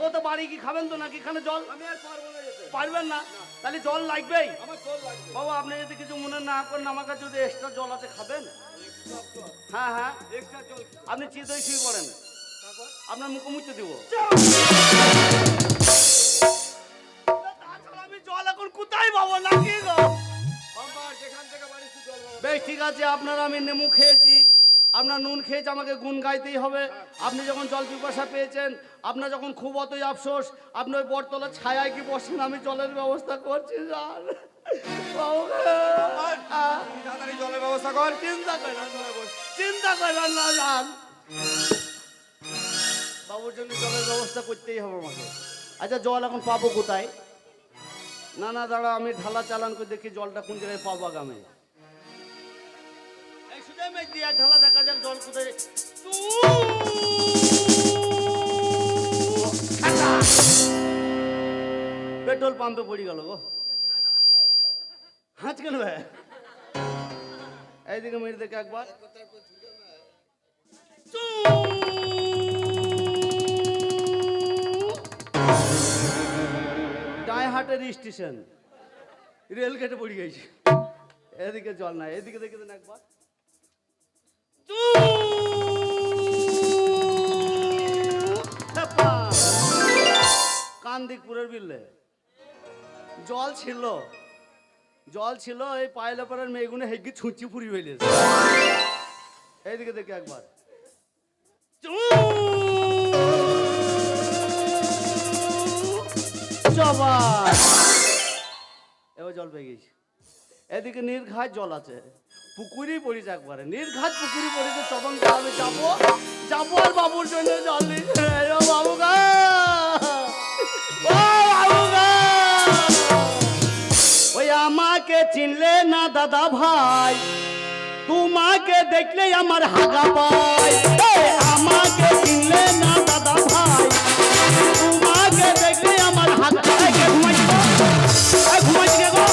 দেখো তো বাড়ি কি খাবেন তো নাকি এখানে জল? আমি আর পারবো না যেতে। পারবেন না? তাহলে জল লাগবেই। আমার জল লাগবে। বাবা আপনি যদি কিছু মনে না করেন আমার কাছে যদি এক্সট্রা জল আছে খাবেন? এক্সট্রা জল। হ্যাঁ হ্যাঁ, এক্সট্রা জল। আপনি চিতই শুয়ে পড়েন, তারপর আপনার মুখে মুছতে দিব। তাছাড়া আমি জল এখন কোথায় পাবো নাকি গো? বাবা যেখান থেকে বাড়ি তুই জল বাবা। বেশ ঠিক আছে, আপনার আমি নেমু খেয়েছি, আপনার নুন খেয়েছে, আমাকে গুণ গাইতেই হবে। আপনি যখন জল পিপাসা পেয়েছেন, আপনার যখন খুব অতই আফসোস, আপনি ওই বটতলার ছায়ায় কি বসেন, আমি জলের ব্যবস্থা করছি। যান তাড়াতাড়ি জলের ব্যবস্থা কর। চিন্তা করেন না, চিন্তা করেন না, যান বাবুর জন্য জলের ব্যবস্থা করতেই হবে আমাকে। আচ্ছা জল এখন পাবো কোথায়? না না দাঁড়া, আমি ঢালা চালান করে দেখি জলটা কোন জায়গায় পাবো আগামে। এক ঢালা দেখা যাক জল কোথায়। পেট্রোল পাম্পে পড়ে গেল গো। হাঁচ কেন ভাই? এইদিকে মেরে দেখে একবার। ডায়হাটের স্টেশন, রেল গেটে পড়ে গেছে। এদিকে জল নাই, এদিকে দেখে দেন একবার। কান্দিকপুরের বিলে জল ছিল, জল ছিল, এই পায়লাপাড়ার মেয়েগুনে হেগি ছুঁচি ফুরি হইলে। এইদিকে দেখে একবার। এবার জল পেয়ে গেছি। এদিকে নির্ঘাট জল আছে, পুকুরি পড়েছে একবারে, নির্ঘাট পুকুরি পড়েছে। চবন আমি যাবো যাবো আর বাবুর জন্য জল দিচ্ছে। বাবু গা, ওই আমাকে চিনলে না দাদা ভাই, তোমাকে দেখলে আমার হাগা পায়। আমাকে চিনলে না দাদা ভাই, তোমাকে দেখলে আমার হাগা পায়। ঘুমাইছি ঘুমাইছি গো।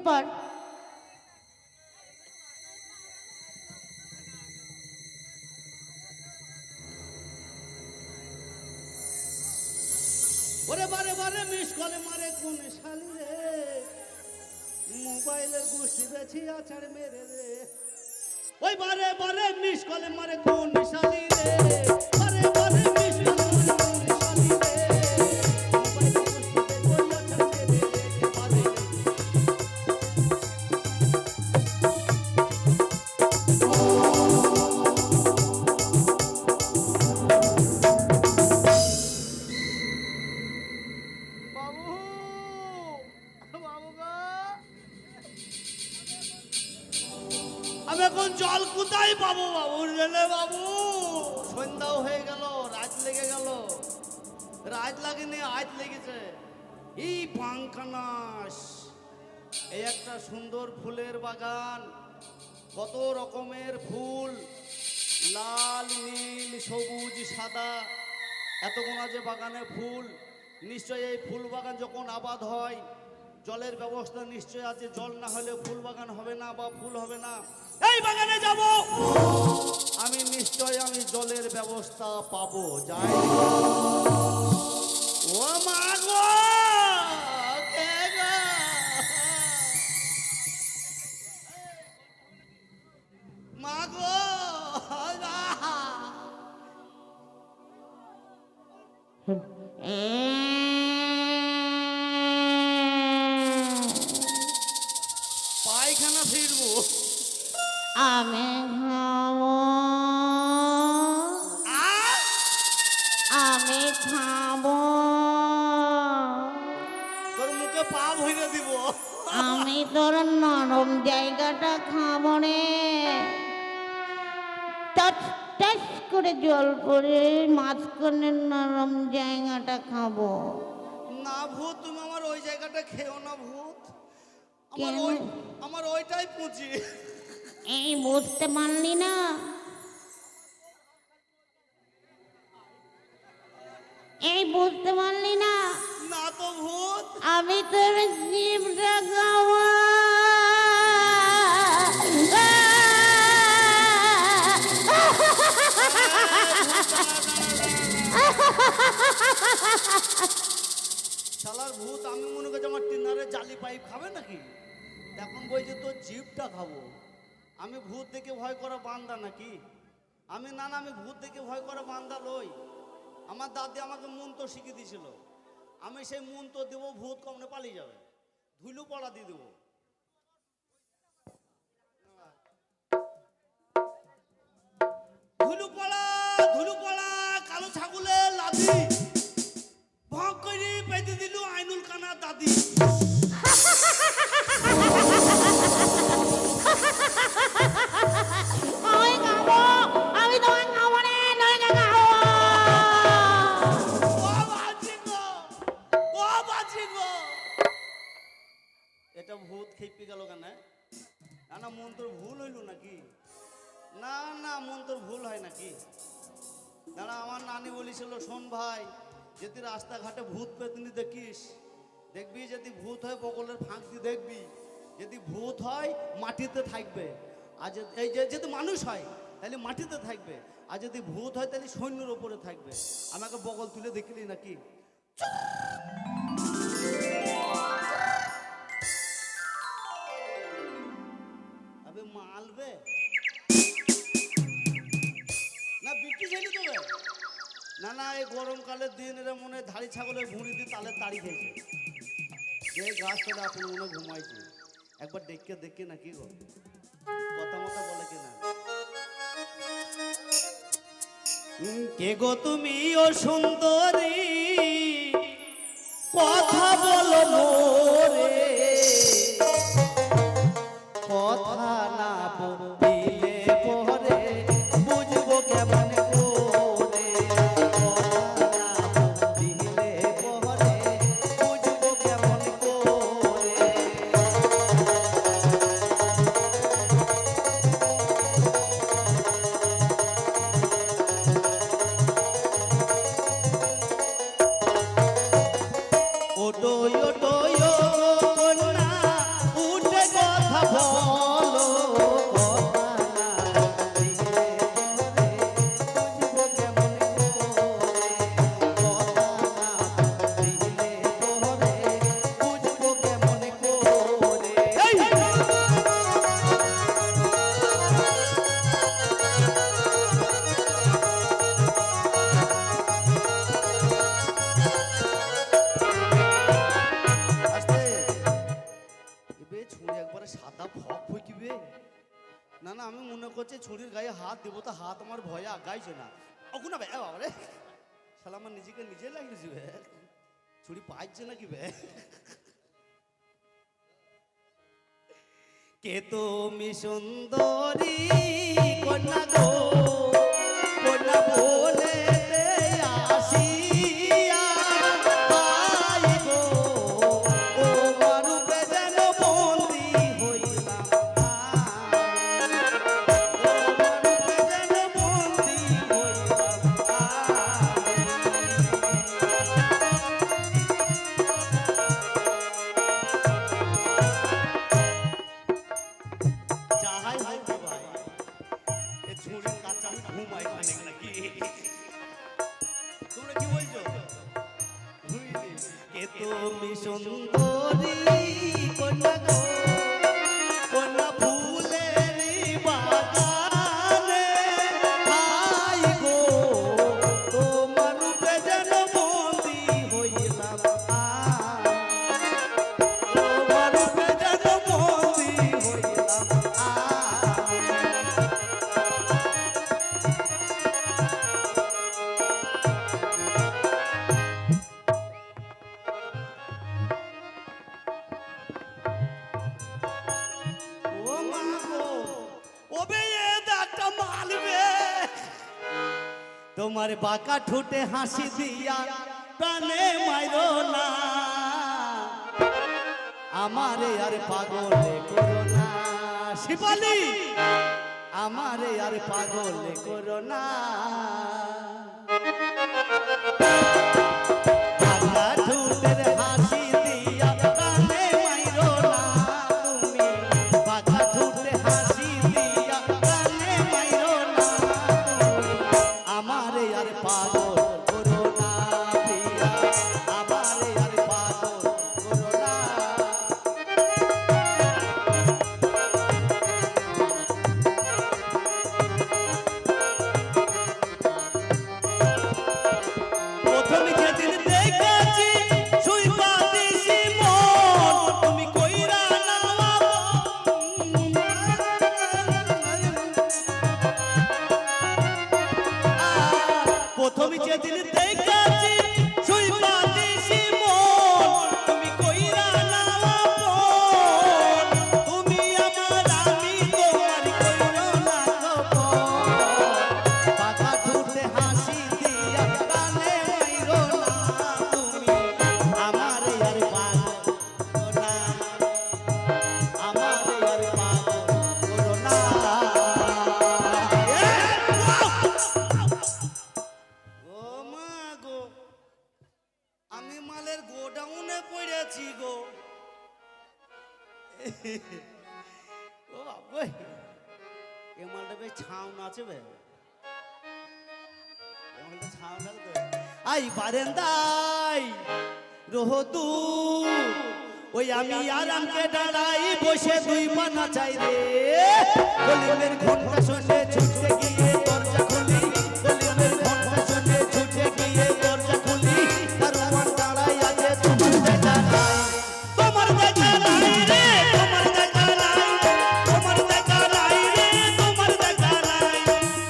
পড়। ওরে বারে বারে মিস কলে মারে কোন শালি রে, মোবাইলের গুষ্টি বেছি আছাড় মেরে রে। ওই বারে বারে মিস কলে মারে কোন শালি রে, বারে বারে মিস কলে মারে কোন শালি রে, মোবাইলের গুষ্টি বেছি আছাড় মেরে রে। বারে বাবু, বাবু গো, আমি এখন জল কোথায় পাবো বাবু রেলে বাবু? সন্ধ্যাও হয়ে গেল, রাত লেগে গেল। রাত লাগেনি, আজ লেগেছে। এই পাঙ্কানাস, এই একটা সুন্দর ফুলের বাগান, কত রকমের ফুল, লাল নীল সবুজ সাদা, এতগুলো যে বাগানে ফুল। নিশ্চয়ই এই ফুল বাগান যখন আবাদ হয় জলের ব্যবস্থা নিশ্চয় আছে, জল না হলে ফুল বাগান হবে না বা ফুল হবে না। এই বাগানে যাব আমি, নিশ্চয় আমি জলের ব্যবস্থা পাবো। যাই। ও মা গো, কে গো? মা গো, পায়খানা ফিরবো। আমি খাবো, আমি খাবো, তোর মুখে পা ভরে দিব। আমি তোর নরম জায়গাটা খাবো রে। টাচ টাচ করে জল পড়ে মাঝখানের নরম জায়গাটা খাবো। না ভূত, তুমি আমার ওই জায়গাটা খেও না ভূত। কেন? আমার ওইটাই পুঁজি। এই বুঝতে পারলি না? এই বুঝতে পারলি না? না তো ভূত। আমি তোর জীবটা খাবো। শালার ভূত, আমি মনে করছি আমার টিনারে জালি পাইপ খাবে নাকি, এখন বলছে তোর জিভটা খাবো। আমি ভূত দেখে ভয় করা বান্দা নাকি? আমি না না, আমি ভূত দেখে ভয় করা বান্দা লই। আমার দাদি আমাকে মন্ত্র শিখিয়ে দিয়েছিল, আমি সেই মন্ত্র দেবো, ভূত কমনে পালিয়ে যাবে। ধুলু পড়া দিয়ে দেবো। ধুলু পড়া কালো ছাগলের লাদি ভক করে পেতে দিল আইনুল কানা দাদি। আমি খাবো, আমি তোমার খাবো রে, নইলে খাবো। ও বাজি গো, ও বাজি গো। এটা ভূত খেপে গেল কেন? না না, মন্ত্র ভুল হইল নাকি? না না, মন্ত্র ভুল হয় নাকি? দাঁড়া, আমার নানি বলেছিল, শোন ভাই, যদি রাস্তাঘাটে ভূত পেতনি দেখিস, দেখবি যদি ভূত হয় বগলের ফাঁক দিয়ে দেখবি, যদি ভূত হয় মাটিতে থাকবে, আর এই যে যদি মানুষ হয় তাহলে মাটিতে থাকবে, আর যদি ভূত হয় তাহলে সৈন্যের ওপরে থাকবে। আমাকে বগল তুলে দেখলি নাকি? আবে মালবে না, বিক্রি ছেলে দেবে না। না, এই গরমকালের দিন এরা মনে হয় ধাড়ি ছাগলের ভুঁড়ি দিয়ে তালের তাড়ি খেয়েছে, যে গাছটা আপনি মনে হয় ঘুমাইছে। একবার দেখে দেখে না কি গো, কথা মতো বলে কিনা? কে গো তুমি ও সুন্দরী, কথা বলো মোরে, কথা না বলিলে পরে বুঝবো কেমন করে, কথা না বলিলে পরে বুঝবো কেমন করে। ওটোই ওটোই ও কন্যা উঠে না না, আমি মনে করছি ছুরির গায়ে হাত দেবো, তো হাত আমার ভয়ে আগাইছে না। ওগুনা বে বাবা রে, শালা আমার নিজেকে নিজে লাগিয়েছি বে, ছুরি পাইছে নাকি বে। কে তুমি সুন্দরী কন্যা গো, কন্যা বলে আসিয়া পাই গো, ও মারুপে যেন বন্দি হইলাম, ও মারুপে যেন বন্দি হইলাম। যাহাই হোক রে ভাই, এ ঝুড়ির কাছে আমি ঘুমাই খানিক নাকি। তোমরা কি বলছো? কে তুমি সুন্দরী কন্যা গো, কন্যা ফুলের বাগানে, হাই গো তোমার রূপে যেন বন্দি হইলাম, তোমার রূপে যেন বন্দি হইলাম। ও মা গো, ওবে এ একটা মালবে, তোমার বাঁকা ঠোঁটে হাসি দিয়া প্রাণে মাইরো না, আমারে আর পাগলে করো না, শিপালি আমারে আর পাগলে করো না। বাঁকা ঠোঁটের হাসি দিয়া প্রাণে মাইরো না, তুমি বাঁকা ঠোঁটে হাসি দিয়া প্রাণে মাইরো না, তুমি আমারে আর পাগল করো না প্রিয়া, আমারে আর পাগল করো না। প্রথমে যেদিন দেখেছি সুই পাতিছি মন, তুমি কইরা নাও প্রথমে যেদিন দেখেছি সুই পাতিছি মন, তুমি কইরা নাও, তুমি আমার আমি তোমার কইরো না খবর, বাঁকা ঠোঁটে হাসি দিয়া প্রাণে মাইরো না, তুমি আমারে আর পাগল করো না, আমারে আর পাগল করো না। ও মা গো, আমি মালের গোডাউনে পড়েছি গো। ও বাবা, এ মালটা বেশ ছাউন আছে বে, এ মালটা ছাউন আছে তো। আই বারেন্দাই রোহতু, ওই আমি আরামকে দাঁড়াই বসে দুই পানা চাই রে, গলিমের ঘন্টা শুনে ছুটে গিয়ে দরজা খুলি, গলিমের ঘন্টা শুনে ছুটে গিয়ে দরজা খুলি, দারোয়ান দাঁড়াই আছে তোমার দেখা নাই, তোমার দেখা নাই রে, তোমার দেখা নাই, তোমার দেখা নাই রে, তোমার দেখা নাই,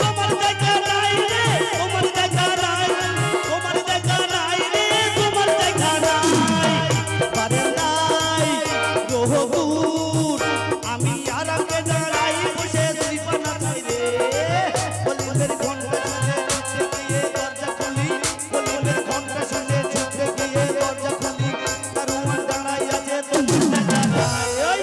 তোমার দেখা নাই রে, তোমার দেখা নাই, তোমার দেখা নাই রে, তোমার দেখা নাই। বারেন্দাই রোহবুর, আমি আরামকে দাঁড়াই বসে দুই পানা চাই রে, গলিমের ঘন্টা শুনে ছুটে গিয়ে দরজা খুলি, গলিমের ঘন্টা শুনে ছুটে গিয়ে দরজা খুলি, দারোয়ান দাঁড়াই আছে তোমার দেখা নাই। ওই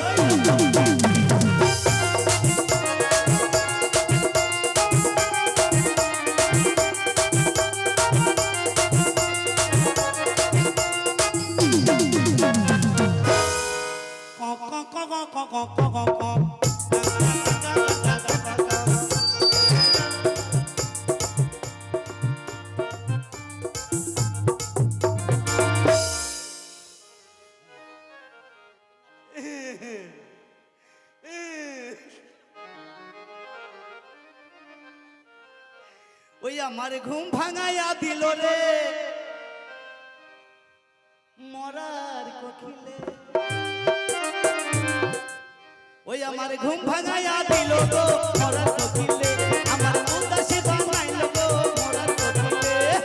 ওই আমার ঘুম ভাঙাইয়া দিল রে মরার কোকিলে, ওই ওই আমার ঘুম ভাঙাইয়া দিল তো মরার চোখে